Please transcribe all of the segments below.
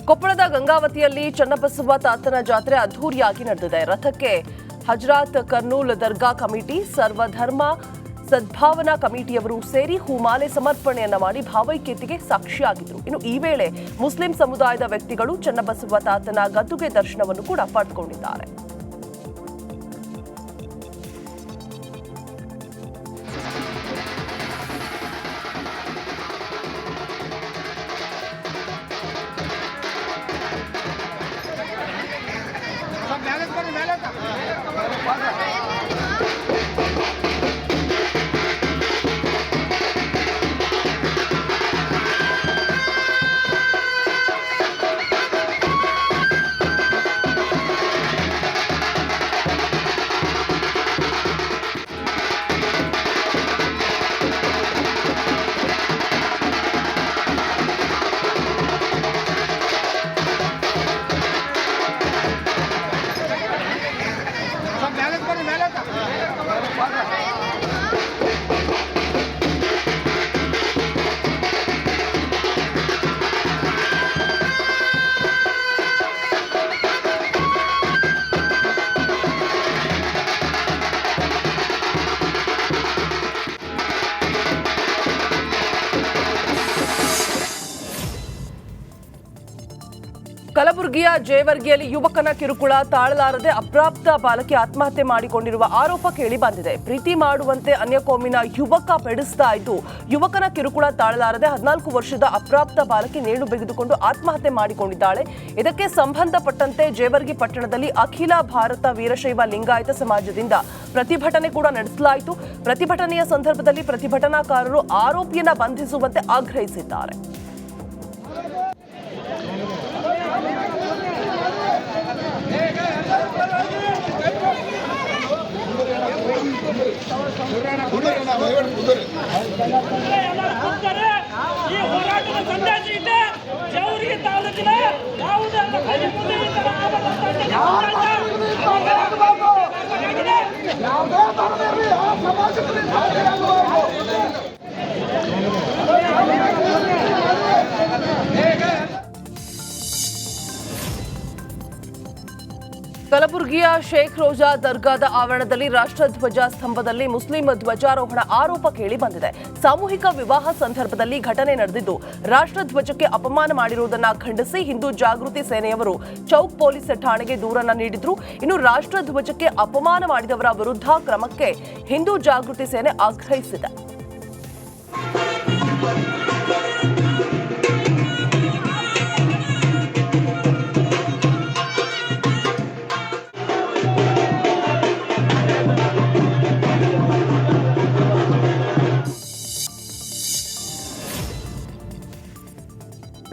ಕೊಪ್ಪಳದ ಗಂಗಾವತಿಯಲ್ಲಿ ಚನ್ನಬಸವ ತಾತನ ಜಾತ್ರೆ ಅದ್ದೂರಿಯಾಗಿ ನಡೆದಿದೆ. ರಥಕ್ಕೆ ಹಜರಾತ್ ಕರ್ನೂಲ್ ದರ್ಗಾ ಕಮಿಟಿ, ಸರ್ವಧರ್ಮ ಸದ್ಭಾವನಾ ಕಮಿಟಿಯವರು ಸೇರಿ ಹೂಮಾಲೆ ಸಮರ್ಪಣೆಯನ್ನ ಮಾಡಿ ಭಾವೈಕ್ಯತೆಗೆ ಸಾಕ್ಷಿಯಾಗಿದ್ರು. ಇನ್ನು ಈ ವೇಳೆ ಮುಸ್ಲಿಂ ಸಮುದಾಯದ ವ್ಯಕ್ತಿಗಳು ಚನ್ನಬಸವ ತಾತನ ಗದ್ದುಗೆ ದರ್ಶನವನ್ನು ಕೂಡ ಪಡೆದುಕೊಂಡಿದ್ದಾರೆ. ಕಲಬುರಗಿಯ ಜೇವರ್ಗಿಯಲ್ಲಿ ಯುವಕನ ಕಿರುಕುಳ ತಾಳಲಾರದೆ ಅಪ್ರಾಪ್ತ ಬಾಲಕಿ ಆತ್ಮಹತ್ಯೆ ಮಾಡಿಕೊಂಡಿರುವ ಆರೋಪ ಕೇಳಿ ಬಂದಿದೆ. ಪ್ರೀತಿ ಮಾಡುವಂತೆ ಅನ್ಯಕೋಮಿನ ಯುವಕ ಬೆಳೆಸ್ತಾ ಇದ್ದು ಯುವಕನ ಕಿರುಕುಳ ತಾಳಲಾರದೆ 14 ವರ್ಷದ ಅಪ್ರಾಪ್ತ ಬಾಲಕಿ ನೇಣು ಬಿಗಿದುಕೊಂಡು ಆತ್ಮಹತ್ಯೆ ಮಾಡಿಕೊಂಡಿದ್ದಾಳೆ. ಇದಕ್ಕೆ ಸಂಬಂಧಪಟ್ಟಂತೆ ಜೇವರ್ಗಿ ಪಟ್ಟಣದಲ್ಲಿ ಅಖಿಲ ಭಾರತ ವೀರಶೈವ ಲಿಂಗಾಯತ ಸಮಾಜದಿಂದ ಪ್ರತಿಭಟನೆ ಕೂಡ ನಡೆಸಲಾಯಿತು. ಪ್ರತಿಭಟನೆಯ ಸಂದರ್ಭದಲ್ಲಿ ಪ್ರತಿಭಟನಾಕಾರರು ಆರೋಪಿಯನ್ನ ಬಂಧಿಸುವಂತೆ ಆಗ್ರಹಿಸಿದ್ದಾರೆ. ಈ ಹೋರಾಟದ ಸಂದೇಶ ಇದೆ. ಜೇವರ್ಗಿ ತಾಲೂಕಿನ ಯಾವುದೇ ಕಲಬುರಗಿಯ ಶೇಖ್ ರೋಜಾ ದರ್ಗಾದ ಆವರಣದಲ್ಲಿ ರಾಷ್ಟ್ರಧ್ವಜ ಸ್ತಂಭದಲ್ಲಿ ಮುಸ್ಲಿಂ ಧ್ವಜಾರೋಹಣ ಆರೋಪ ಕೇಳಿ ಬಂದಿದೆ. ಸಾಮೂಹಿಕ ವಿವಾಹ ಸಂದರ್ಭದಲ್ಲಿ ಘಟನೆ ನಡೆದಿದ್ದು ರಾಷ್ಟ್ರಧ್ವಜಕ್ಕೆ ಅಪಮಾನ ಮಾಡಿರುವುದನ್ನು ಖಂಡಿಸಿ ಹಿಂದೂ ಜಾಗೃತಿ ಸೇನೆಯವರು ಚೌಕ್ ಪೊಲೀಸ್ ಠಾಣೆಗೆ ದೂರನ್ನ ನೀಡಿದ್ರು. ಇನ್ನು ರಾಷ್ಟ್ರಧ್ವಜಕ್ಕೆ ಅಪಮಾನ ಮಾಡಿದವರ ವಿರುದ್ಧ ಕ್ರಮಕ್ಕೆ ಹಿಂದೂ ಜಾಗೃತಿ ಸೇನೆ ಆಗ್ರಹಿಸಿದೆ.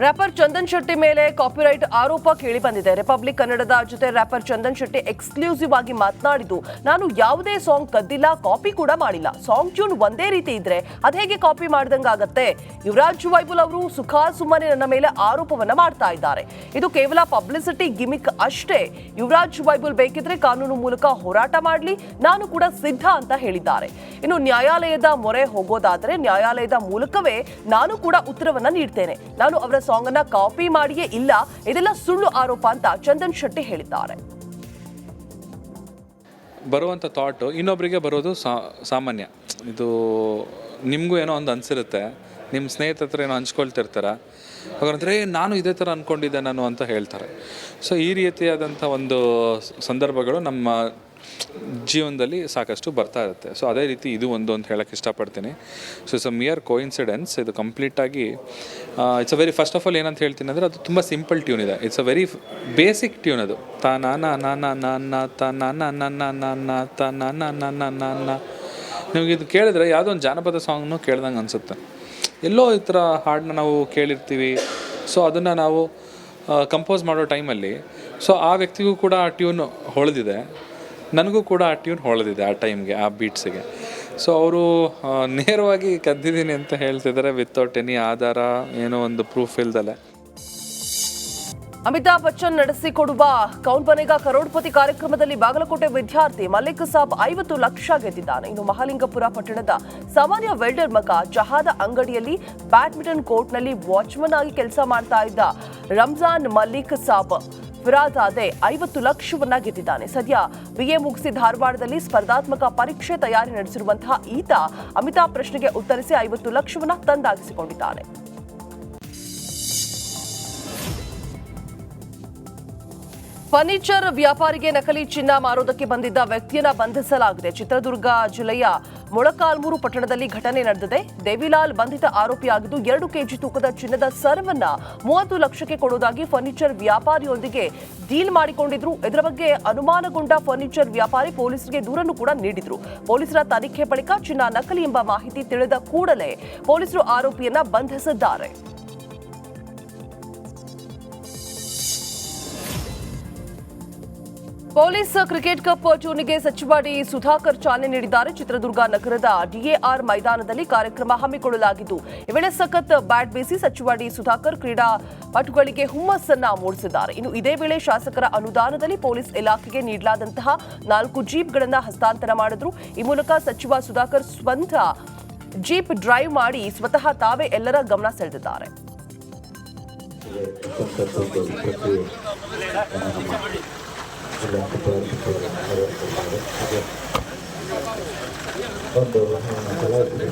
ರ್ಯಾಪರ್ ಚಂದನ್ ಶೆಟ್ಟಿ ಮೇಲೆ ಕಾಪಿರೈಟ್ ಆರೋಪ ಕೇಳಿಬಂದಿದೆ. ರಿಪಬ್ಲಿಕ್ ಕನ್ನಡದ ಜೊತೆ ರ್ಯಾಪರ್ ಚಂದನ್ ಶೆಟ್ಟಿ ಎಕ್ಸ್ಕ್ಲೂಸಿವ್ ಆಗಿ ಮಾತನಾಡಿದ್ದು, ನಾನು ಯಾವುದೇ ಸಾಂಗ್ ಕದ್ದಿಲ್ಲ, ಕಾಪಿ ಕೂಡ ಮಾಡಿಲ್ಲ. ಸಾಂಗ್ ಟ್ಯೂನ್ ಒಂದೇ ರೀತಿ ಇದ್ರೆ ಅದ್ ಹೇಗೆ ಕಾಪಿ ಮಾಡ್ದಂಗಾಗತ್ತೆ? ಯುವರಾಜ್ ವೈಬುಲ್ ಅವರು ಸುಮ್ಮನೆ ನನ್ನ ಮೇಲೆ ಆರೋಪವನ್ನ ಮಾಡ್ತಾ ಇದ್ದಾರೆ. ಇದು ಕೇವಲ ಪಬ್ಲಿಸಿಟಿ ಗಿಮಿಕ್ ಅಷ್ಟೇ. ಯುವರಾಜ್ ವೈಬುಲ್ ಬೇಕಿದ್ರೆ ಕಾನೂನು ಮೂಲಕ ಹೋರಾಟ ಮಾಡಲಿ, ನಾನು ಕೂಡ ಸಿದ್ಧ ಅಂತ ಹೇಳಿದ್ದಾರೆ. ಇನ್ನು ನ್ಯಾಯಾಲಯದ ಮೊರೆ ಹೋಗೋದಾದ್ರೆ ನ್ಯಾಯಾಲಯದ ಮೂಲಕವೇ ನಾನು ಕೂಡ ಉತ್ತರವನ್ನ ನೀಡ್ತೇನೆ. ನಾನು ಅವರ ಸಾಂಗ್ ಅನ್ನ ಕಾಪಿ ಮಾಡಿಯೇ ಇಲ್ಲ, ಇದೆಲ್ಲ ಸುಳ್ಳು ಆರೋಪ ಅಂತ ಚಂದನ್ ಶೆಟ್ಟಿ ಹೇಳಿದ್ದಾರೆ. ಬರುವಂಥ ಥಾಟು ಇನ್ನೊಬ್ಬರಿಗೆ ಬರೋದು ಸಾಮಾನ್ಯ. ಇದು ನಿಮಗೂ ಏನೋ ಒಂದು ಅನಿಸಿರುತ್ತೆ, ನಿಮ್ಮ ಸ್ನೇಹಿತರ ಹತ್ರ ಏನೋ ಹಂಚ್ಕೊಳ್ತಿರ್ತಾರೆ. ಹಾಗಂದ್ರೆ ನಾನು ಇದೇ ಥರ ಅಂದ್ಕೊಂಡಿದ್ದೆ ನಾನು ಅಂತ ಹೇಳ್ತಾರೆ. ಸೊ ಈ ರೀತಿಯಾದಂಥ ಒಂದು ಸಂದರ್ಭಗಳು ನಮ್ಮ ಜೀವನದಲ್ಲಿ ಸಾಕಷ್ಟು ಬರ್ತಾ ಇರುತ್ತೆ. ಸೊ ಅದೇ ರೀತಿ ಇದು ಒಂದು ಅಂತ ಹೇಳೋಕ್ಕೆ ಇಷ್ಟಪಡ್ತೀನಿ. So it's a mere coincidence. ಇದು ಕಂಪ್ಲೀಟಾಗಿ it's a very first of all ಏನಂತ ಹೇಳ್ತೀನಿ ಅಂದರೆ ಅದು ತುಂಬ ಸಿಂಪಲ್ ಟ್ಯೂನ್ ಇದೆ. It's a very basic tune ಅದು. ನಿಮಗೆ ಇದು ಕೇಳಿದ್ರೆ ಯಾವುದೋ ಒಂದು ಜಾನಪದ ಸಾಂಗ್ನು ಕೇಳ್ದಂಗೆ ಅನಿಸುತ್ತೆ. ಎಲ್ಲೋ ಈ ಥರ ಹಾಡನ್ನ ನಾವು ಕೇಳಿರ್ತೀವಿ. ಸೊ ಅದನ್ನು ನಾವು ಕಂಪೋಸ್ ಮಾಡೋ ಟೈಮಲ್ಲಿ ಸೊ ಆ ವ್ಯಕ್ತಿಗೂ ಕೂಡ ಆ ಟ್ಯೂನ್ ಹೊಳೆದಿದೆ, ನನಗೂ ಕೂಡ ಆ ಟ್ಯೂನ್ ಹೊಳೆದಿದೆ ಆ ಟೈಮ್ಗೆ, ಆ ಬೀಟ್ಸಿಗೆ. ಸೊ ಅವರು ನೇರವಾಗಿ ಕದ್ದಿದ್ದೀನಿ ಅಂತ ಹೇಳ್ತಿದ್ದಾರೆ ವಿತೌಟ್ ಎನಿ ಆಧಾರ, ಏನೋ ಒಂದು ಪ್ರೂಫ್ ಇಲ್ದಲೆ. ಅಮಿತಾಬ್ ಬಚ್ಚನ್ ನಡೆಸಿಕೊಡುವ ಕೌನ್ ಬನೇಗಾ ಕರೋಡ್ಪತಿ ಕಾರ್ಯಕ್ರಮದಲ್ಲಿ ಬಾಗಲಕೋಟೆ ವಿದ್ಯಾರ್ಥಿ ಮಲ್ಲಿಕ್ ಸಾಬ್ 50 ಲಕ್ಷ ಗೆದ್ದಿದ್ದಾನೆ. ಇನ್ನು ಮಹಾಲಿಂಗಪುರ ಪಟ್ಟಣದ ಸಾಮಾನ್ಯ ವೆಲ್ಡರ್ ಮಗ ಜಹಾದ ಅಂಗಡಿಯಲ್ಲಿ ಬ್ಯಾಡ್ಮಿಂಟನ್ ಕೋರ್ಟ್ನಲ್ಲಿ ವಾಚ್ಮನ್ ಆಗಿ ಕೆಲಸ ಮಾಡ್ತಾ ಇದ್ದ ರಂಜಾನ್ ಮಲ್ಲಿಕ್ ಸಾಬ್ ಫಿರಾಜಾದೆ 50 ಲಕ್ಷವನ್ನ ಗೆದ್ದಿದ್ದಾನೆ. ಸದ್ಯ ಬಿಎ ಮುಗಿಸಿ ಧಾರವಾಡದಲ್ಲಿ ಸ್ಪರ್ಧಾತ್ಮಕ ಪರೀಕ್ಷೆ ತಯಾರಿ ನಡೆಸಿರುವಂತಹ ಈತ ಅಮಿತಾಬ್ ಪ್ರಶ್ನೆಗೆ ಉತ್ತರಿಸಿ 50 ಲಕ್ಷವನ್ನ ತಂದಾಗಿಸಿಕೊಂಡಿದ್ದಾನೆ. ಫರ್ನಿಚರ್ ವ್ಯಾಪಾರಿಗೆ ನಕಲಿ ಚಿನ್ನ ಮಾರೋದಕ್ಕೆ ಬಂದಿದ್ದ ವ್ಯಕ್ತಿಯನ್ನ ಬಂಧಿಸಲಾಗಿದೆ. ಚಿತ್ರದುರ್ಗ ಜಿಲ್ಲೆಯ ಮೊಳಕಾಲ್ಮೂರು ಪಟ್ಟಣದಲ್ಲಿ ಘಟನೆ ನಡೆದಿದೆ. ದೇವಿಲಾಲ್ ಬಂಧಿತ ಆರೋಪಿಯಾಗಿದ್ದು 2 ಕೆಜಿ ತೂಕದ ಚಿನ್ನದ ಸರವನ್ನ 30 ಲಕ್ಷಕ್ಕೆ ಕೊಡುವುದಾಗಿ ಫರ್ನಿಚರ್ ವ್ಯಾಪಾರಿಯೊಂದಿಗೆ ಡೀಲ್ ಮಾಡಿಕೊಂಡಿದ್ರು. ಇದರ ಬಗ್ಗೆ ಅನುಮಾನಗೊಂಡ ಫರ್ನಿಚರ್ ವ್ಯಾಪಾರಿ ಪೊಲೀಸರಿಗೆ ದೂರನ್ನು ಕೂಡ ನೀಡಿದ್ರು. ಪೊಲೀಸರ ತನಿಖೆ ಬಳಿಕ ಚಿನ್ನ ನಕಲಿ ಎಂಬ ಮಾಹಿತಿ ತಿಳಿದ ಕೂಡಲೇ ಪೊಲೀಸರು ಆರೋಪಿಯನ್ನ ಬಂಧಿಸಿದ್ದಾರೆ. ಪೊಲೀಸ್ ಕ್ರಿಕೆಟ್ ಕಪ್ ಟೂರ್ನಿಗೆ ಸಚಿವ ಡಿ ಸುಧಾಕರ್ ಚಾಲನೆ ನೀಡಿದ್ದಾರೆ. ಚಿತ್ರದುರ್ಗ ನಗರದ ಡಿಎಆರ್ ಮೈದಾನದಲ್ಲಿ ಕಾರ್ಯಕ್ರಮ ಹಮ್ಮಿಕೊಳ್ಳಲಾಗಿದ್ದು, ಈ ವೇಳೆ ಸಖತ್ ಬ್ಯಾಟ್ ಬೀಸಿ ಸಚಿವ ಡಿ ಸುಧಾಕರ್ ಕ್ರೀಡಾಪಟುಗಳಿಗೆ ಹುಮ್ಮಸ್ಸನ್ನ ಮೂಡಿಸಿದ್ದಾರೆ. ಇನ್ನು ಇದೇ ವೇಳೆ ಶಾಸಕರ ಅನುದಾನದಲ್ಲಿ ಪೊಲೀಸ್ ಇಲಾಖೆಗೆ ನೀಡಲಾದಂತಹ 4 ಜೀಪ್ಗಳನ್ನು ಹಸ್ತಾಂತರ ಮಾಡಿದ್ರು. ಈ ಮೂಲಕ ಸಚಿವ ಸುಧಾಕರ್ ಸ್ವಂತ ಜೀಪ್ ಡ್ರೈವ್ ಮಾಡಿ ಸ್ವತಃ ತಾವೇ ಎಲ್ಲರ ಗಮನ ಸೆಳೆದಿದ್ದಾರೆ. ಒಂದು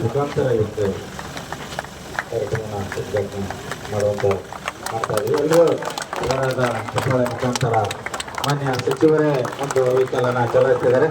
ಮುಖಾಂತರ ಇವತ್ತು ಕಾರ್ಯಕ್ರಮ ಉದ್ಘಾಟನೆ ಮಾಡುವಂತ ಮಾಡ್ತಾ ಇದ್ದೀವಿ. ಎಲ್ಲರೂ ಜನರದ ಸಚಿವರ ಮುಖಾಂತರ ಮಾನ್ಯ ಸಚಿವರೇ ಒಂದು ವೆಹಿಕಲ್ ಚಲಾಯಿಸಿದ್ದಾರೆ.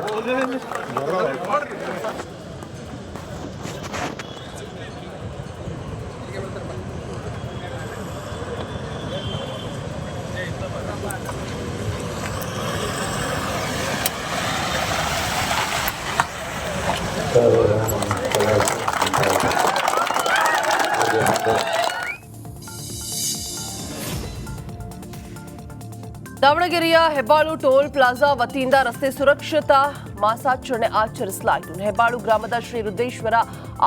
ದಾವಣಗೆರೆಯ ಹೆಬ್ಬಾಳು ಟೋಲ್ ಪ್ಲಾಜಾ ವತಿಯಿಂದ ರಸ್ತೆ ಸುರಕ್ಷತಾ ಮಾಸಾಚರಣೆ ಆಚರಿಸಲಾಯಿತು. ಹೆಬ್ಬಾಳು ಗ್ರಾಮದ ಶ್ರೀ ರುದ್ರೇಶ್ವರ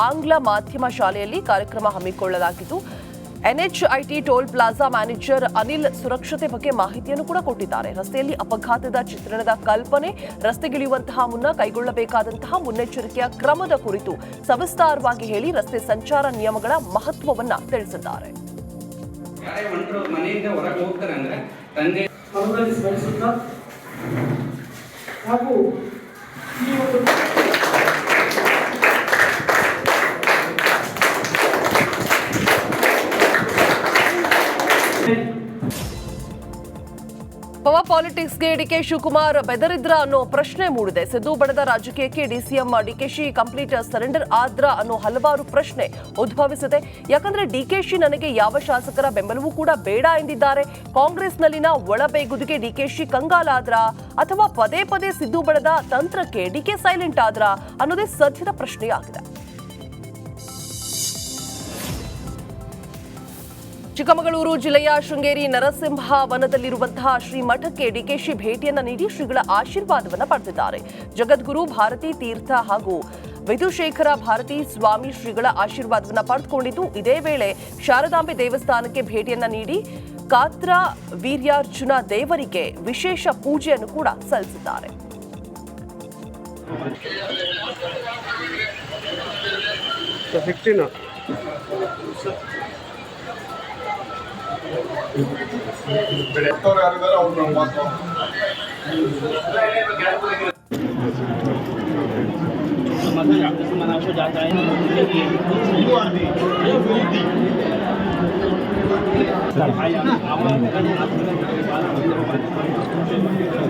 ಆಂಗ್ಲ ಮಾಧ್ಯಮ ಶಾಲೆಯಲ್ಲಿ ಕಾರ್ಯಕ್ರಮ ಹಮ್ಮಿಕೊಳ್ಳಲಾಗಿದ್ದು, ಎನ್ಎಚ್ಐಟಿ ಟೋಲ್ ಪ್ಲಾಜಾ ಮ್ಯಾನೇಜರ್ ಅನಿಲ್ ಸುರಕ್ಷತೆ ಬಗ್ಗೆ ಮಾಹಿತಿಯನ್ನು ಕೂಡ ಕೊಟ್ಟಿದ್ದಾರೆ. ರಸ್ತೆಯಲ್ಲಿ ಅಪಘಾತದ ಚಿತ್ರಣದ ಕಲ್ಪನೆ, ರಸ್ತೆಗಿಳಿಯುವಂತಹ ಮುನ್ನ ಕೈಗೊಳ್ಳಬೇಕಾದಂತಹ ಮುನ್ನೆಚ್ಚರಿಕೆಯ ಕ್ರಮದ ಕುರಿತು ಸವಿಸ್ತಾರವಾಗಿ ಹೇಳಿ ರಸ್ತೆ ಸಂಚಾರ ನಿಯಮಗಳ ಮಹತ್ವವನ್ನ ತಿಳಿಸಿದ್ದಾರೆ. ಸ್ಮರಿಸುತ್ತಾ ಹಾಗೂ ಈ ಒಂದು ಪವರ್ ಪಾಲಿಟಿಕ್ಸ್ಗೆ ಡಿಕೆ ಶಿವಕುಮಾರ್ ಬೆದರಿದ್ರ ಅನ್ನೋ ಪ್ರಶ್ನೆ ಮೂಡಿದೆ. ಸಿದ್ದು ಬಣದ ರಾಜಕೀಯಕ್ಕೆ ಡಿಸಿಎಂ ಡಿಕೆಶಿ ಕಂಪ್ಲೀಟ್ ಸರೆಂಡರ್ ಆದ್ರ ಅನ್ನೋ ಹಲವಾರು ಪ್ರಶ್ನೆ ಉದ್ಭವಿಸಿದೆ. ಯಾಕಂದ್ರೆ ಡಿಕೆಶಿ ನನಗೆ ಯಾವ ಶಾಸಕರ ಬೆಂಬಲವೂ ಕೂಡ ಬೇಡ ಎಂದಿದ್ದಾರೆ. ಕಾಂಗ್ರೆಸ್ನಲ್ಲಿನ ಒಳಬೇಗುದಿಗೆ ಡಿಕೆಶಿ ಕಂಗಾಲಾದ್ರ ಅಥವಾ ಪದೇ ಪದೇ ಸಿದ್ದು ಬಣದ ತಂತ್ರಕ್ಕೆ ಡಿಕೆ ಸೈಲೆಂಟ್ ಆದ್ರ ಅನ್ನೋದೇ ಸದ್ಯದ ಪ್ರಶ್ನೆಯಾಗಿದೆ. ಚಿಕ್ಕಮಗಳೂರು ಜಿಲ್ಲೆಯ ಶೃಂಗೇರಿ ನರಸಿಂಹ ವನದಲ್ಲಿರುವಂತಹ ಶ್ರೀಮಠಕ್ಕೆ ಡಿಕೆಶಿ ಭೇಟಿಯನ್ನ ನೀಡಿ ಶ್ರೀಗಳ ಆಶೀರ್ವಾದವನ್ನ ಪಡೆದಿದ್ದಾರೆ. ಜಗದ್ಗುರು ಭಾರತೀ ತೀರ್ಥ ಹಾಗೂ ವಿಧುಶೇಖರ ಭಾರತೀ ಸ್ವಾಮಿ ಶ್ರೀಗಳ ಆಶೀರ್ವಾದವನ್ನ ಪಡೆದುಕೊಂಡಿದ್ದು, ಇದೇ ವೇಳೆ ಶಾರದಾಂಬೆ ದೇವಸ್ಥಾನಕ್ಕೆ ಭೇಟಿಯನ್ನ ನೀಡಿ ಕಾತ್ರ ವೀರ್ಯಾರ್ಜುನ ದೇವರಿಗೆ ವಿಶೇಷ ಪೂಜೆಯನ್ನು ಕೂಡ ಸಲ್ಲಿಸಿದ್ದಾರೆ.